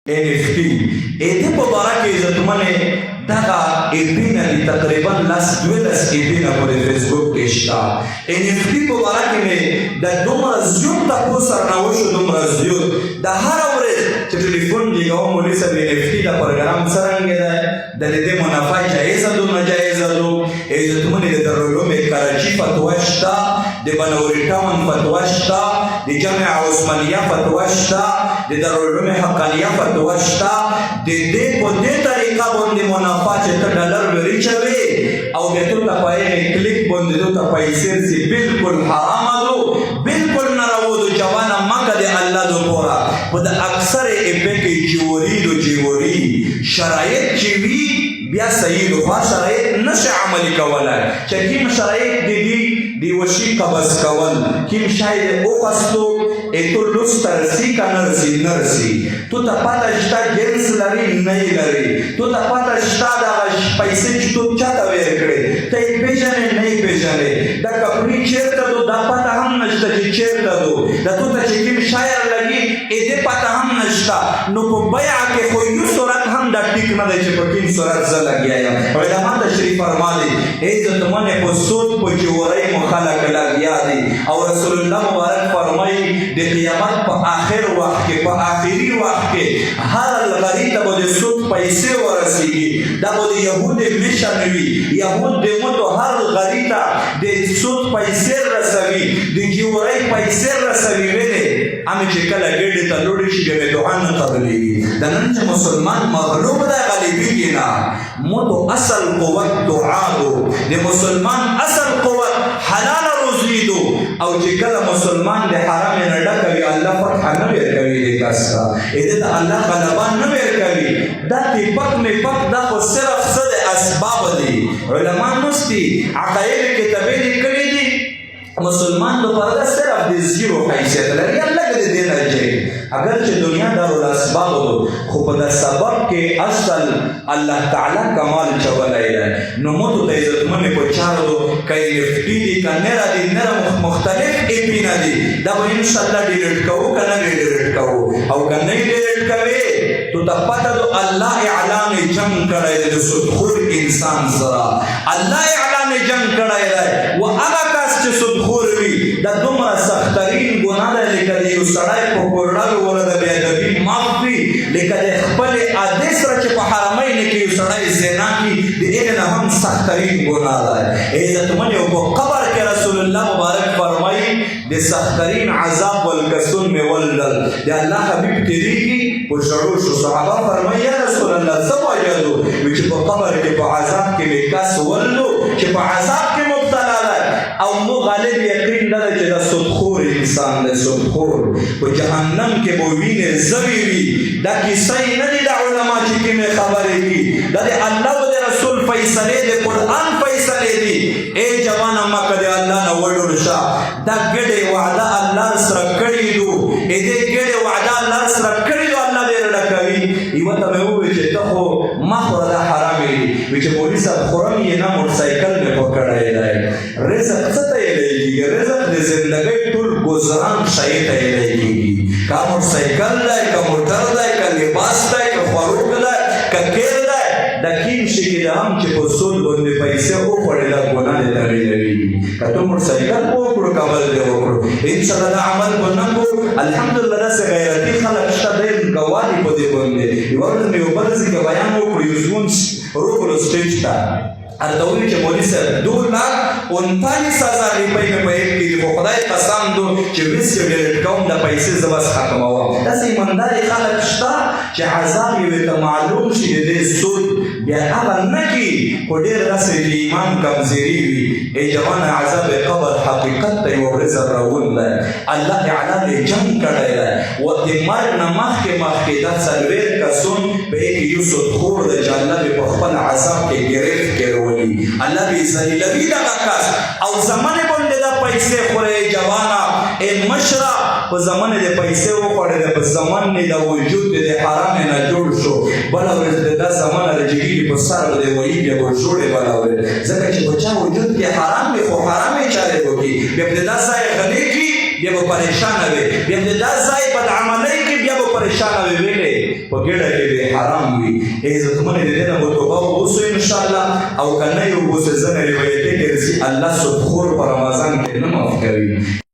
NFT دې په باره کې عزتمنې دغه ایپونه دي تقریبا لس 12 ایپونه پورې فیسبوک کې شته. NFT په باره کې مې د دومره زیات تپوس سره نه وشو، دومره زیات د هره ورځ چې ټلیفون لګوم مولوي صاحب NFT د پروګرام څرنګه ده د دې منافع جایزه ده ناجایزه ده. عزتمنې د دارالعلوم کراچي فتوا شته، د بنوري ټاون فتوا شته، د جامعه عثمانیه فتوا شته، د دارالعلوم حقانیه فتوا شته. د دې په دې طریقه باندې منافع چې ته ډالر لري چوي او د ته په پای کلیک باندې ته پیسې سي بالکل حرام ده، بالکل ناروا ده. جوان مکه د الله د پورا په د اکثر اپیکي جوړي شرایط چې وی بیا صحیح دغه شرایط نشه عملی کولای چې کوم شرایط دی وشي قبض کول کوم شاید او قصدو ایتو لسترسی کا نرسی تو ته پاته شتا جنس لري نه لري، تو ته پاته شتا د پیسې چې تو چاته ورکړي ته یې پیژنې نه یې پیژنې دا کپړی چیرته دو دا پاته هم نشته چې چیرته دو دا تو ته چې کوم شاعر لګي دې پاته هم نشته. نو په بیع کې خو یو صورت هم دا ټیک نه دی چې په کوم صورت زه لګیا یم. علما تشریف فرمایي عزتمنې په سود په جوړۍ مخالک لګیا دي او رسول الله مبارک فرمایي د قیامت په آخر وخت کې په آخري وخت کې هر غریب ته به سود پیسې ورسیږي. دا به د یهود میشن وي، یهود د متو هر غریب ته د سود پیسې رسوي، د جوړۍ پیسې رسوي. ویلې امې چې کله ګډې ته لوړې شي بیا دعا نه قبلېږي. د نن چې مسلمان مغلوب دی غلیبېږي نه. متو اصل قوت دعا دو، د مسلمان اصل قوت حلال روزي دو. او چې کله مسلمان د حرام نه ډکوي الله فتح نه ورکوي د کس ته دې ته الله غلبه نه ورکوي. دا ټیپک میپک دا خو صرف څه د اسباب دي. علما مستي عقاید کتابې لیکلي دي مسلمان لپاره صرف د زیرو حیثیت لري. الله دې دې نه چي اگر چې دنیا دارالاسباب دو خو په د سبب کې اصل الله تعالی کمال چولای دی. نو متو د عزتمنې په چارو کای NFT دي کنه را دي نه مختلف ایپینا دي دا به ان شاء الله ډیلیټ کوو کنه ډیلیټ کوو او کنه ډیلیټ کوي تو د پته دو الله اعلان جنگ کړی د سودخور انسان سره. الله اعلان جنگ کړی دی و هغه کس چې سودخور وي د دومره سخترین ګناه ده لکه یو سړی په کورډاو ولده بیا د بي معاف وي لکه د خپل عادت سره چې په حرمین کې یو سړی زنا کوي د هغې نه هم سخترین ګناه ده. عزتمنې او په قبر کې رسول الله مبارک فرمایي د سخترین عذاب والکسون مې ولدل د الله حبیب تېرېږي په ژړو شو. صحابه فرمایي یا رسول الله څه وجه دو چې په قبر کې په عذاب کې مې کس ولدو چې په عذاب کې مبتلا ده او مو غالب یقین نه ده چې دا سودخور انسان دی. سودخور په جهنم کې به وینې زوی وي. دا کیسه یې نه دي د علما چې کومې خبرې دي، دا د الله او د رسول فیصلې د قرآن فیصلې دي. ای جوانه مکه د الله نه وډور شه. دا ګډې وعده الله سره کړې دو، دې ګډې وعده الله سره کړې دو الله دې رډه کوي. یوه ته مې وویل چې ته خو مه خوره دا حرام دي. وایي چې مولوي صاحب خورم یې نه موټرسایکل مې پکړی دی. رزق څه ته یې لیږي؟ رزق د زندګۍ ټول ګزران شی ته یې لیږي. که موټرسایکل دی، که موټر دی، که لباس دی، که خوروک دی، که کیر دی، د کیم شي کې د هم چې په سود باندې پیسې وخوړې دا ګناه دې ته ویلوي. که ته موټرسایکل وکړو که بل دې وکړو انشاءالله دا عمل به نه کړو. الحمدلله داسې غیرتي خلک شته ډېر ګواه دي په دې باندې. یوه ورځ مې یو بل ځای کې بیان وکړو یو زمونږ روغلو سټیج ته هلته وویل چې مولوي صاحب 2,39,000 روپۍ مې په ایپ کې دي خو خدای قسم دو چې ویس یې ډیلیټ کوم دا پیسې زه بس ختموم. داسې ایماندارې خلک شته چې عذاب یې ورته معلوم شي د دې سود بیا هغه نه کړي خو ډېر داسې د ایمان کمزوري وي. ای جوانه عذاب قبر حقیقت ته یوه ورځ راون دی. الله اعلان جنګ کړی دی و د مرګ نه مخکې دا څلوېښت کسون په کې یو سودخور دی چې الله به په خپل عذاب کې ګرفت کړي الله به ذلیلوي دغه کس او زمانې باندې دا پیسې خورې. جوانا ای مشره په زمانې د پیسې وخوړې ده، په زمانې د وجود د حرام نه جوړ شو. بله ورځ د دا زمانه د جګېږي په سر به د وایي بیا به جوړې بله ورځ ځکه چې په چا وجود کې حرام وي خو حرامې چارې وکړي بیا به د دا ځای غلی کړي بیا به پریشانه وي، بیا به د دا ځای بدعملۍ کړي بیا به پریشان ویلې په ګډه کې به حرام وي عزت من دې نه وو توبه وسو ان شاء الله او کنه یو وسه زنه روایت کې الله سبحانه په رمضان کې نه معاف کوي